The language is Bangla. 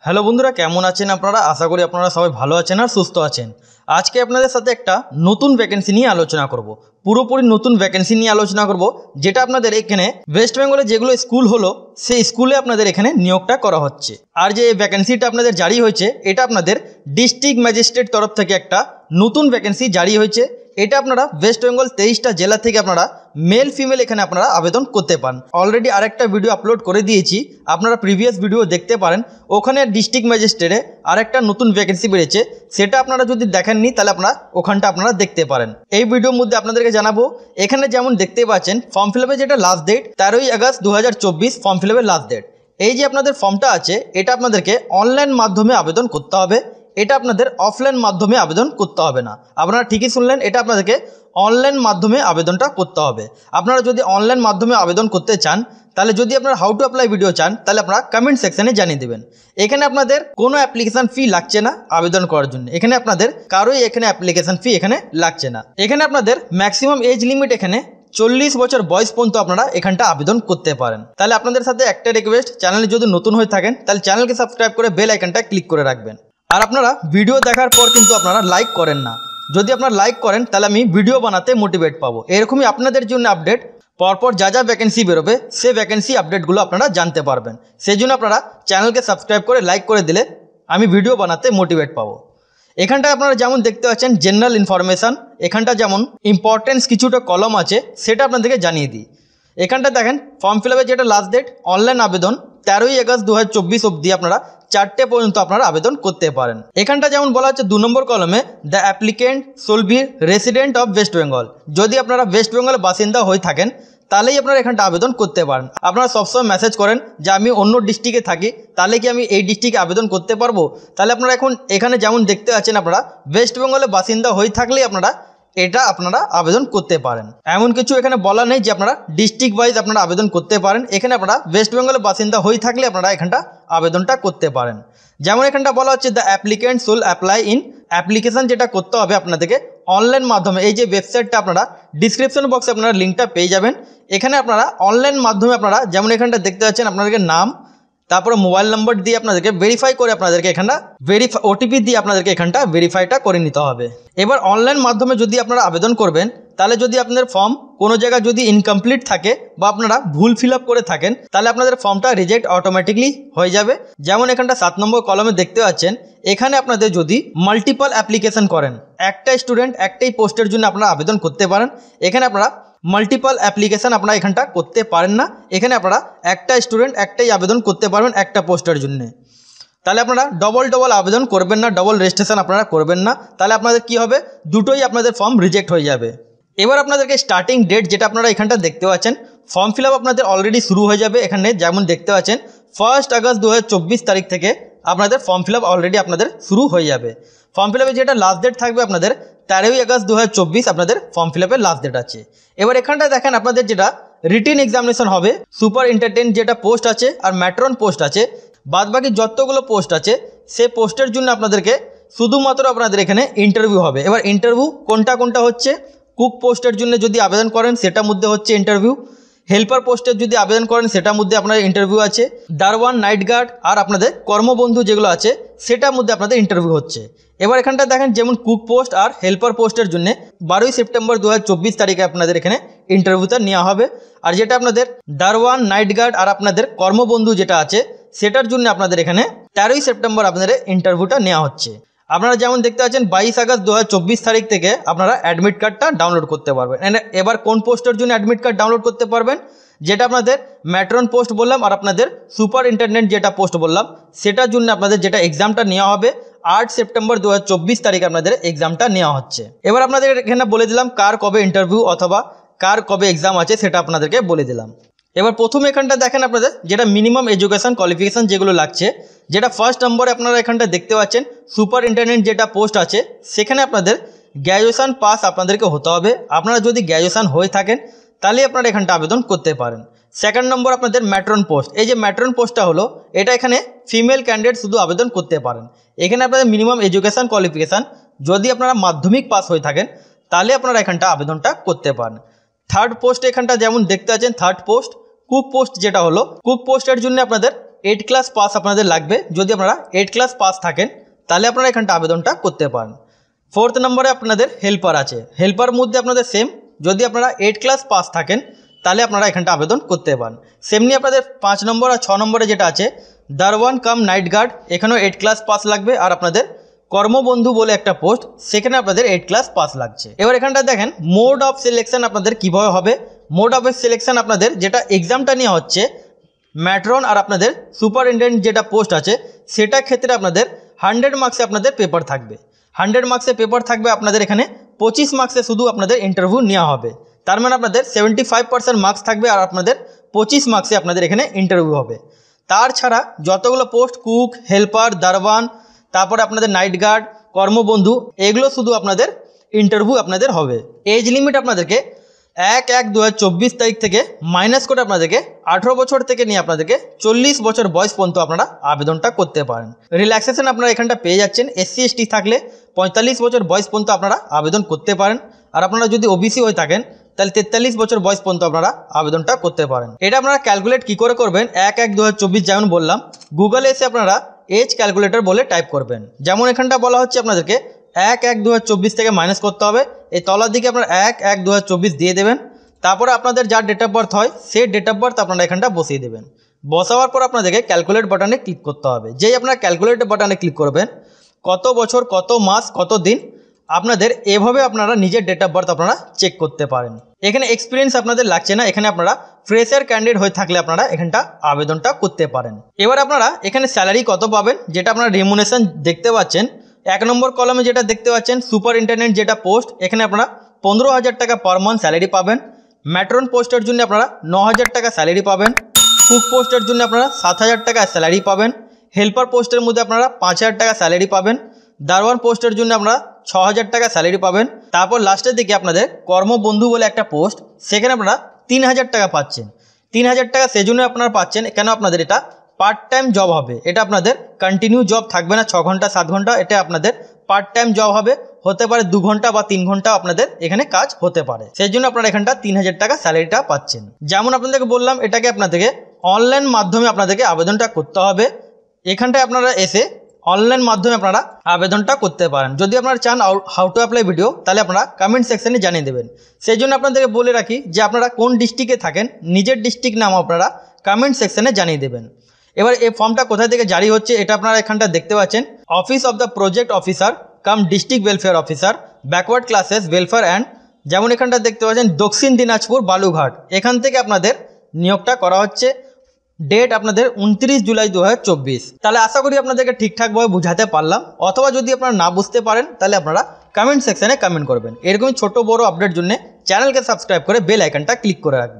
হ্যালো বন্ধুরা, কেমন আছেন আপনারা? আশা করি আপনারা সবাই ভালো আছেন আর সুস্থ আছেন। আজকে আপনাদের সাথে একটা নতুন ভ্যাকেন্সি নিয়ে আলোচনা করব। পুরোপুরি নতুন ভ্যাকেন্সি নিয়ে আলোচনা করব, যেটা আপনাদের এখানে ওয়েস্ট বেঙ্গলে যেগুলো স্কুল হলো সেই স্কুলে আপনাদের এখানে নিয়োগটা করা হচ্ছে। আর যে ভ্যাকেন্সিটা আপনাদের জারি হয়েছে এটা আপনাদের ডিস্ট্রিক্ট ম্যাজিস্ট্রেট তরফ থেকে একটা নতুন ভ্যাকেন্সি জারি হয়েছে। এটা আপনারা ওয়েস্ট বেঙ্গল 23টা জেলা থেকে আপনারা মেল ফিমেল এখানে আপনারা আবেদন করতে পারেন। অলরেডি আরেকটা ভিডিও আপলোড করে দিয়েছি, আপনারা প্রিভিয়াস ভিডিও দেখতে পারেন। ওখানে ডিস্ট্রিক্ট ম্যাজিস্ট্রেটে আরেকটা নতুন ভ্যাকেন্সি বেরিয়েছে, সেটা আপনারা যদি দেখেননি তাহলে আপনারা ওখানটা আপনারা দেখতে পারেন। এই ভিডিওর মধ্যে আপনাদেরকে জানাবো, এখানে যেমন দেখতে পাচ্ছেন ফর্ম ফিল আপের যেটা লাস্ট ডেট 13ই আগস্ট 2024 ফর্ম ফিল আপের লাস্ট ডেট। এই যে আপনাদের ফর্মটা আছে এটা আপনাদেরকে অনলাইন মাধ্যমে আবেদন করতে হবে, এটা আপনাদের অফলাইন মাধ্যমে আবেদন করতে হবে না। আপনারা ঠিকই শুনলেন, এটা আপনাদেরকে অনলাইন মাধ্যমে আবেদনটা করতে হবে। আপনারা যদি অনলাইন মাধ্যমে আবেদন করতে চান তাহলে যদি আপনারা হাউ টু অ্যাপ্লাই ভিডিও চান তাহলে আপনারা কমেন্ট সেকশনে জানিয়ে দেবেন। এখানে আপনাদের কোনো অ্যাপ্লিকেশন ফি লাগছে না আবেদন করার জন্য, এখানে আপনাদের কারোই এখানে অ্যাপ্লিকেশন ফি এখানে লাগছে না। এখানে আপনাদের ম্যাক্সিমাম এজ লিমিট এখানে 40 বছর বয়স পর্যন্ত আপনারা এখানটা আবেদন করতে পারেন। তাহলে আপনাদের সাথে একটা রিকোয়েস্ট, চ্যানেলে যদি নতুন হয়ে থাকেন তাহলে চ্যানেলকে সাবস্ক্রাইব করে বেল আইকনটা ক্লিক করে রাখবেন। আর আপনারা ভিডিও দেখার পর কিন্তু আপনারা লাইক করেন না, যদি আপনারা লাইক করেন তাহলে আমি ভিডিও বানাতে মোটিভেট পাবো। এরকমই আপনাদের জন্য আপডেট পরপর যা যা ভ্যাকেন্সি বেরোবে সে ভ্যাকেন্সি আপডেটগুলো আপনারা জানতে পারবেন। সেই জন্য আপনারা চ্যানেলকে সাবস্ক্রাইব করে লাইক করে দিলে আমি ভিডিও বানাতে মোটিভেট পাবো। এখানটা আপনারা যেমন দেখতে পাচ্ছেন জেনারেল ইনফরমেশান, এখানটা যেমন ইম্পর্টেন্স কিছুটা কলম আছে সেটা আপনাদেরকে জানিয়ে দিই। এখানটা দেখেন ফর্ম ফিল আপের যেটা লাস্ট ডেট অনলাইন আবেদন 13ই আগস্ট 2024 অবধি আপনারা 4টে পর্যন্ত আপনারা আবেদন করতে পারেন। এখানটা যেমন বলা হচ্ছে 2 নম্বর কলমে the applicant should be resident of West Bengal. যদি আপনারা ওয়েস্ট বেঙ্গলের বাসিন্দা হয়ে থাকেন তাহলেই আপনারা এখানটা আবেদন করতে পারেন। আপনারা সবসময় মেসেজ করেন যে আমি অন্য ডিস্ট্রিক্টে থাকি, তাহলে কি আমি এই ডিস্ট্রিক্টে আবেদন করতে পারবো? তাহলে আপনারা এখন এখানে যেমন দেখতে পাচ্ছেন আপনারা ওয়েস্ট বেঙ্গলের বাসিন্দা হয়ে থাকলেই আপনারা এটা আপনারা আবেদন করতে পারেন। এমন কিছু এখানে বলা নেই যে আপনারা ডিস্ট্রিক্ট ওয়াইজ আপনারা আবেদন করতে পারেন। এখানে আপনারা ওয়েস্ট বেঙ্গলের বাসিন্দা হয়ে থাকলে আপনারা এখানটা আবেদনটা করতে পারেন। যেমন এখানটা বলা হচ্ছে the applicant should apply in, application যেটা করতে হবে আপনাদেরকে অনলাইন মাধ্যমে। এই যে ওয়েবসাইটটা আপনারা ডিসক্রিপশন বক্সে আপনারা লিঙ্কটা পেয়ে যাবেন। এখানে আপনারা অনলাইন মাধ্যমে আপনারা যেমন এখানটা দেখতে পাচ্ছেন আপনাদেরকে নাম, তারপরে মোবাইল নম্বর দিয়ে আপনাদেরকে ভেরিফাই করে আপনাদেরকে এখানটা ওটিপি দিয়ে আপনাদেরকে এখানটা ভেরিফাইটা করে নিতে হবে। এবার অনলাইন মাধ্যমে যদি আপনারা আবেদন করবেন তাহলে যদি আপনাদের ফর্ম কোনো জায়গায় যদি ইনকমপ্লিট থাকে বা আপনারা ভুল ফিল আপ করে থাকেন তাহলে আপনাদের ফর্মটা রিজেক্ট অটোমেটিকলি হয়ে যাবে। যেমন এখানটা 7 নম্বর কলমে দেখতে পাচ্ছেন, এখানে আপনাদের যদি মাল্টিপল অ্যাপ্লিকেশন করেন, একটা স্টুডেন্ট একটাই পোস্টের জন্য আপনারা আবেদন করতে পারেন। এখানে আপনারা মাল্টিপল অ্যাপ্লিকেশন আপনারা এখানটা করতে পারেন না, এখানে আপনারা একটা স্টুডেন্ট একটাই আবেদন করতে পারবেন একটা পোস্টের জন্য। তাহলে আপনারা ডবল আবেদন করবেন না, ডবল রেজিস্ট্রেশন আপনারা করবেন না, তাহলে আপনাদের কি হবে, দুটোই আপনাদের ফর্ম রিজেক্ট হয়ে যাবে। এবার আপনাদেরকে স্টার্টিং ডেট যেটা আপনারা এখানটা দেখতে পাচ্ছেন, ফর্ম ফিল আপ আপনাদের অলরেডি শুরু হয়ে যাবে। এখানে যেমন দেখতে পাচ্ছেন 1 আগস্ট 2024 তারিখ থেকে আপনাদের ফর্ম ফিল আপ অলরেডি আপনাদের শুরু হয়ে যাবে। ফর্ম ফিল আপের যেটা লাস্ট ডেট থাকবে আপনাদের 13ই আগস্ট 2024 আপনাদের ফর্ম ফিল আপের লাস্ট ডেট আছে। এবার এখানটা দেখেন আপনাদের যেটা রিটেন এক্সামিনেশন হবে, সুপার ইন্টেন্ডেন্ট যেটা পোস্ট আছে আর ম্যাট্রন পোস্ট আছে, বাদবাকি যতগুলো পোস্ট আছে সে পোস্টের জন্য আপনাদেরকে শুধুমাত্র আপনাদের এখানে ইন্টারভিউ হবে। এবার ইন্টারভিউ কোনটা হচ্ছে, কুক পোস্টের জন্য যদি আবেদন করেন সেটার মধ্যে হচ্ছে ইন্টারভিউ, হেল্পার পোস্টের যদি আবেদন করেন সেটার মধ্যে আপনার ইন্টারভিউ আছে, দারওয়ান, নাইট গার্ড আর আপনাদের কর্মবন্ধু যেগুলো আছে সেটার মধ্যে আপনাদের ইন্টারভিউ হচ্ছে। এবার এখানটা দেখেন যেমন কুক পোস্ট আর হেল্পার পোস্টের জন্য 12ই সেপ্টেম্বর 2024 তারিখে আপনাদের এখানে ইন্টারভিউটা নেওয়া হবে। আর যেটা আপনাদের দারওয়ান, নাইট গার্ড আর আপনাদের কর্মবন্ধু যেটা আছে সেটার জন্য আপনাদের এখানে 13ই সেপ্টেম্বর আপনাদের ইন্টারভিউটা নেওয়া হচ্ছে। আপনারা যেমন দেখতে পাচ্ছেন 22 আগস্ট 2024 তারিখ থেকে আপনারা অ্যাডমিট কার্ডটা ডাউনলোড করতে পারবেন। এবার কোন পোস্টের জন্য অ্যাডমিট কার্ড ডাউনলোড করতে পারবেন, যেটা আপনাদের ম্যাট্রন পোস্ট বললাম আর আপনাদের সুপার ইন্টেন্ডেন্ট যেটা পোস্ট বললাম সেটার জন্য আপনাদের যেটা এক্সামটা নেওয়া হবে 8 সেপ্টেম্বর 2024 তারিখে আপনাদের এক্সামটা নেওয়া হচ্ছে। এবার আপনাদের এখানে বলে দিলাম কার কবে ইন্টারভিউ অথবা কার কবে এক্সাম আছে সেটা আপনাদেরকে বলে দিলাম। এবার প্রথম এখানটা দেখেন আপনাদের যেটা মিনিমাম এডুকেশন কোয়ালিফিকেশান যেগুলো লাগছে, যেটা ফার্স্ট নম্বরে আপনারা এখানটা দেখতে পাচ্ছেন সুপার ইন্টেন্ডেন্ট যেটা পোস্ট আছে সেখানে আপনাদের গ্র্যাজুয়েশন পাস আপনাদেরকে হতে হবে। আপনারা যদি গ্র্যাজুয়েশন হয়ে থাকেন তাহলে আপনারা এখানটা আবেদন করতে পারেন। সেকেন্ড নম্বর আপনাদের ম্যাট্রন পোস্ট, এই যে ম্যাট্রন পোস্টটা হলো এটা এখানে ফিমেল ক্যান্ডিডেট শুধু আবেদন করতে পারেন। এখানে আপনাদের মিনিমাম এডুকেশন কোয়ালিফিকেশান যদি আপনারা মাধ্যমিক পাস হয়ে থাকেন তাহলে আপনারা এখানটা আবেদনটা করতে পারেন। থার্ড পোস্ট এখানটা যেমন দেখতে পাচ্ছেন থার্ড পোস্ট কুক পোস্ট যেটা হলো, কুক পোস্টের জন্য আপনাদের 8 ক্লাস পাস আপনাদের লাগবে। যদি আপনারা 8 ক্লাস পাস থাকেন তাহলে আপনারা এখানটা আবেদনটা করতে পারেন। 4th নম্বরে আপনাদের হেল্পার আছে। হেল্পার মধ্যে আপনাদের সেম, যদি আপনারা 8 ক্লাস পাস থাকেন তাহলে আপনারা এখানটা আবেদন করতে পারেন। সেমনি আপনাদের 5 নম্বর আর 6 নম্বরে যেটা আছে দারওয়ান কাম নাইট গার্ড, এখানেও 8 ক্লাস পাস লাগবে। আর আপনাদের কর্মবন্ধু বলে একটা পোস্ট, সেখানে আপনাদের 8 ক্লাস পাস লাগছে। এবার এখানটা দেখেন মোড অফ সিলেকশন আপনাদের কীভাবে হবে। মোড অফ সিলেকশন আপনাদের যেটা এক্সামটা নেওয়া হচ্ছে ম্যাট্রন আর আপনাদের সুপারিনটেন্ডেন্ট যেটা পোস্ট আছে সেটা ক্ষেত্রে আপনাদের 100 মার্কসে আপনাদের পেপার থাকবে। 100 মার্কসে পেপার থাকবে আপনাদের এখানে 25 মার্কসে শুধু আপনাদের ইন্টারভিউ নেওয়া হবে। তার মানে আপনাদের 75% মার্কস থাকবে আর আপনাদের 25 মার্কসে আপনাদের এখানে ইন্টারভিউ হবে। তার ছাড়া যতগুলো পোস্ট কুক, হেল্পার, দারওয়ান, তারপরে আপনাদের নাইট গার্ড, কর্মবন্ধু, এগুলো শুধু আপনাদের ইন্টারভিউ আপনাদের হবে। এজ লিমিট আপনাদেরকে 1/1/2024 তারিখ থেকে মাইনাস করে আপনাদেরকে 18 বছর থেকে নিয়ে আপনাদেরকে 40 বছর বয়স পর্যন্ত আপনারা আবেদনটা করতে পারেন। রিল্যাক্সেশন আপনারা এখানটা পেয়ে যাচ্ছেন। SC ST থাকলে 45 বছর বয়স পর্যন্ত আপনারা আবেদন করতে পারেন। আর আপনারা যদি OBC হয়ে থাকেন তাহলে 43 বছর বয়স পর্যন্ত আপনারা আবেদনটা করতে পারেন। এটা আপনারা ক্যালকুলেট কী করে করবেন, 1/1/2024 যেমন বললাম, গুগলে এসে আপনারা এজ ক্যালকুলেটর বলে টাইপ করবেন। যেমন এখানটা বলা হচ্ছে আপনাদেরকে 1/1/2024 থেকে মাইনাস করতে হবে। এই তলার দিকে আপনারা 1/1/2024 দিয়ে দেবেন। তারপরে আপনাদের যার ডেট অফ বার্থ হয় সেই ডেট অফ বার্থ আপনারা এখানটা বসিয়ে দেবেন। বসাবার পর আপনাদেরকে ক্যালকুলেট বাটনে ক্লিক করতে হবে। যেই আপনারা ক্যালকুলেট বাটনে ক্লিক করবেন, কত বছর, কত মাস, কত দিন, আপনাদের এভাবে আপনারা নিজের ডেট অফ বার্থ আপনারা চেক করতে পারেন। এখানে এক্সপিরিয়েন্স আপনাদের লাগছে না, এখানে আপনারা ফ্রেশার ক্যান্ডিডেট হয়ে থাকলে আপনারা এখানটা আবেদনটা করতে পারেন। এবার আপনারা এখানে স্যালারি কত পাবেন যেটা আপনারা রেমুনেশন দেখতে পাচ্ছেন। 1 নম্বর কলমে যেটা দেখতে পাচ্ছেন সুপারিনটেন্ডেন্ট যেটা পোস্ট, এখানে আপনারা 15,000 টাকা পার মান্থ স্যালারি পাবেন। ম্যাট্রন পোস্টের জন্য আপনারা 9,000 টাকা স্যালারি পাবেন। কুক পোস্টের জন্য আপনারা 7,000 টাকা স্যালারি পাবেন। হেল্পার পোস্টের মধ্যে আপনারা 5,000 টাকা স্যালারি পাবেন। দারওয়ান পোস্টের জন্য আপনারা 6,000 টাকা স্যালারি পাবেন। তারপর লাস্টের দিকে আপনাদের কর্মবন্ধু বলে একটা পোস্ট, সেখানে আপনারা 3,000 টাকা পাচ্ছেন। 3,000 টাকা সেজন্য আপনারা পাচ্ছেন কেন, আপনাদের এটা পার্ট টাইম জব হবে। এটা আপনাদের কন্টিনিউ জব থাকবে না 6 ঘন্টা 7 ঘন্টা, এটা আপনাদের পার্ট টাইম জব হবে। হতে পারে 2 ঘন্টা বা 3 ঘন্টা আপনাদের এখানে কাজ হতে পারে। সেই জন্য আপনারা এখানটা 3,000 টাকা স্যালারিটা পাচ্ছেন। যেমন আপনাদেরকে বললাম, এটাকে আপনাদেরকে অনলাইন মাধ্যমে আপনাদেরকে আবেদনটা করতে হবে। এখানটায় আপনারা এসে অনলাইন মাধ্যমে আপনারা আবেদনটা করতে পারেন। যদি আপনারা চান হাউ টু অ্যাপ্লাই ভিডিও, তাহলে আপনারা কমেন্ট সেকশনে জানিয়ে দেবেন। সেই জন্য আপনাদেরকে বলে রাখি যে আপনারা কোন ডিস্ট্রিক্টে থাকেন, নিজের ডিস্ট্রিক্ট নাম আপনারা কমেন্ট সেকশনে জানিয়ে দেবেন। এবার এই ফর্মটা কোথায় থেকে জারি হচ্ছে এটা আপনারা এখানটা দেখতে পাচ্ছেন, office of the project officer come district welfare officer, backward classes welfare and, যেমন এখানটা দেখতে পাচ্ছেন দক্ষিণ দিনাজপুর বালুঘাট, এখান থেকে আপনাদের নিয়োগটা করা হচ্ছে। ডেট আপনাদের 29 জুলাই 2024। তাহলে আশা করি আপনাদেরকে ঠিকঠাকভাবে বুঝাতে পারলাম। অথবা যদি আপনারা না বুঝতে পারেন তাহলে আপনারা কমেন্ট সেকশনে কমেন্ট করবেন। এরকমই ছোট বড় আপডেট জন্য চ্যানেলকে সাবস্ক্রাইব করে বেল আইকনটা ক্লিক করে রাখবেন।